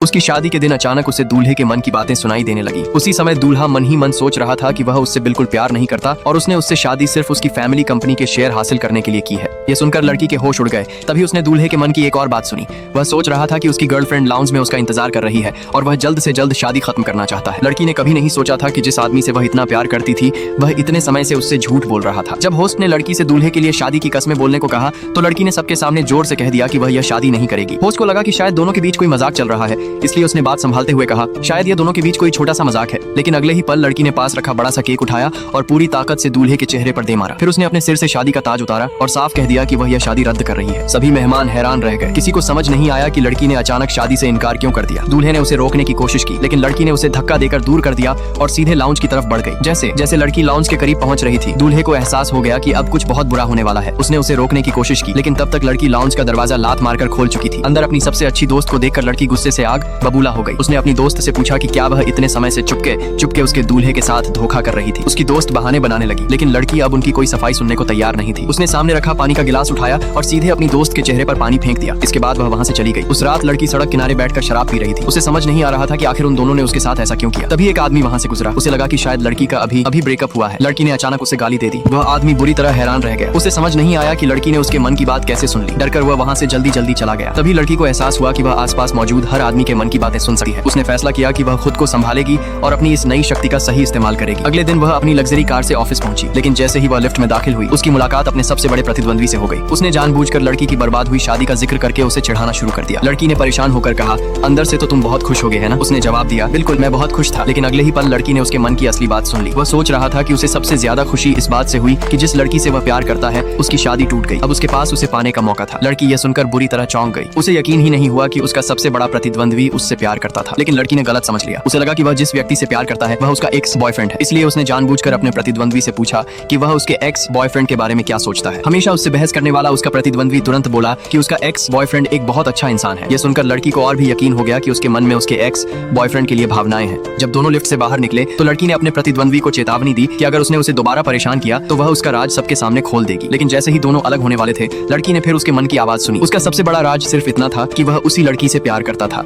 उसकी शादी के दिन अचानक उसे दूल्हे के मन की बातें सुनाई देने लगी। उसी समय दूल्हा मन ही मन सोच रहा था कि वह उससे बिल्कुल प्यार नहीं करता और उसने उससे शादी सिर्फ उसकी फैमिली कंपनी के शेयर हासिल करने के लिए की है। ये सुनकर लड़की के होश उड़ गए। तभी उसने दूल्हे के मन की एक और बात सुनी। वह सोच रहा था कि उसकी गर्लफ्रेंड लाउंज में उसका इंतजार कर रही है और वह जल्द से जल्द शादी खत्म करना चाहता है। लड़की ने कभी नहीं सोचा था कि जिस आदमी से वह इतना प्यार करती थी वह इतने समय से उससे झूठ बोल रहा था। जब होस्ट ने लड़की से दूल्हे के लिए शादी की कस्में बोलने को कहा तो लड़की ने सबके सामने जोर से कह दिया कि वह यह शादी नहीं करेगी। होस्ट को लगा कि शायद दोनों के बीच कोई मजाक चल रहा है, इसलिए उसने बात संभालते हुए कहा, शायद ये दोनों के बीच कोई छोटा सा मजाक है। लेकिन अगले ही पल लड़की ने पास रखा बड़ा सा केक उठाया और पूरी ताकत से दूल्हे के चेहरे पर दे मारा। फिर उसने अपने सिर से शादी का ताज उतारा और साफ कह दिया कि वह यह शादी रद्द कर रही है। सभी मेहमान हैरान रह गए। किसी को समझ नहीं आया कि लड़की ने अचानक शादी से इनकार क्यों कर दिया। दूल्हे ने उसे रोकने की कोशिश की लेकिन लड़की ने उसे धक्का देकर दूर कर दिया और सीधे लाउंज की तरफ बढ़ गई। जैसे जैसे लड़की लाउंज के करीब पहुंच रही थी, दूल्हे को एहसास हो गया कि अब कुछ बहुत बुरा होने वाला है। उसने उसे रोकने की कोशिश की लेकिन तब तक लड़की लाउंज का दरवाजा लात मारकर खोल चुकी थी। अंदर अपनी सबसे अच्छी दोस्त को देखकर लड़की गुस्से से आग बबूला हो गई। उसने अपनी दोस्त से पूछा कि क्या वह इतने समय से चुपके उसके दूल्हे के साथ धोखा कर रही थी। उसकी दोस्त बहाने बनाने लगी लेकिन लड़की अब उनकी कोई सफाई सुनने को तैयार नहीं थी। उसने सामने रखा पानी का गिलास उठाया और सीधे अपनी दोस्त के चेहरे पर पानी फेंक दिया। इसके बाद वह वहां से चली गई। उस रात लड़की सड़क किनारे बैठकर शराब पी रही थी। उसे समझ नहीं आ रहा था कि आखिर उन दोनों ने उसके साथ ऐसा क्यों किया। तभी एक आदमी वहां से गुजरा। उसे लगा कि शायद लड़की का अभी ब्रेकअप हुआ है। लड़की ने अचानक उसे गाली दे दी। वह आदमी बुरी तरह हैरान रह गया। उसे समझ नहीं आया कि लड़की ने उसके मन की बात कैसे सुन ली। डरकर वह वहां से जल्दी चला गया। तभी लड़की को एहसास हुआ कि वह आसपास मौजूद हर आदमी के मन की बातें सुन सकती है। उसने फैसला किया कि वह खुद को संभालेगी और अपनी इस नई शक्ति का सही इस्तेमाल करेगी। अगले दिन वह अपनी लग्जरी कार से ऑफिस पहुंची लेकिन जैसे ही वह लिफ्ट में दाखिल हुई उसकी मुलाकात अपने सबसे बड़े प्रतिद्वंद्वी से हो गई। उसने जानबूझकर लड़की की बर्बाद हुई शादी का जिक्र करके उसे चिढ़ाना शुरू कर दिया। लड़की ने परेशान होकर कहा, अंदर से तो तुम बहुत खुश हो गए है ना? उसने जवाब दिया, बिल्कुल मैं बहुत खुश था। लेकिन अगले ही पल लड़की ने उसके मन की असली बात सुन ली। वह सोच रहा था कि उसे सबसे ज्यादा खुशी इस बात से हुई कि जिस लड़की से वह प्यार करता है उसकी शादी टूट गई। अब उसके पास उसे पाने का मौका था। लड़की यह सुनकर बुरी तरह चौंक गई। उसे यकीन ही नहीं हुआ कि उसका सबसे बड़ा प्रतिद्वंद्वी उससे प्यार करता था। लेकिन लड़की ने गलत समझ लिया। उसे लगा कि वह जिस व्यक्ति से प्यार करता है वह उसका एक्स बॉयफ्रेंड है। इसलिए उसने जानबूझकर अपने प्रतिद्वंद्वी से पूछा कि वह उसके एक्स बॉयफ्रेंड के बारे में क्या सोचता है। हमेशा उससे बहस करने वाला उसका प्रतिद्वंद्वी तुरंत बोला कि उसका एक्स बॉयफ्रेंड एक बहुत अच्छा इंसान है। यह सुनकर लड़की को और भी यकीन हो गया कि उसके मन में उसके एक्स बॉयफ्रेंड के लिए भावनाएं हैं। जब दोनों लिफ्ट से बाहर निकले तो लड़की ने अपने प्रतिद्वंद्वी को चेतावनी दी कि अगर उसने उसे दोबारा परेशान किया तो वह उसका राज सबके सामने खोल देगी। लेकिन जैसे ही दोनों अलग होने वाले थे लड़की ने फिर उसके मन की आवाज सुनी। उसका सबसे बड़ा राज सिर्फ इतना था कि वह उसी लड़की से प्यार करता था।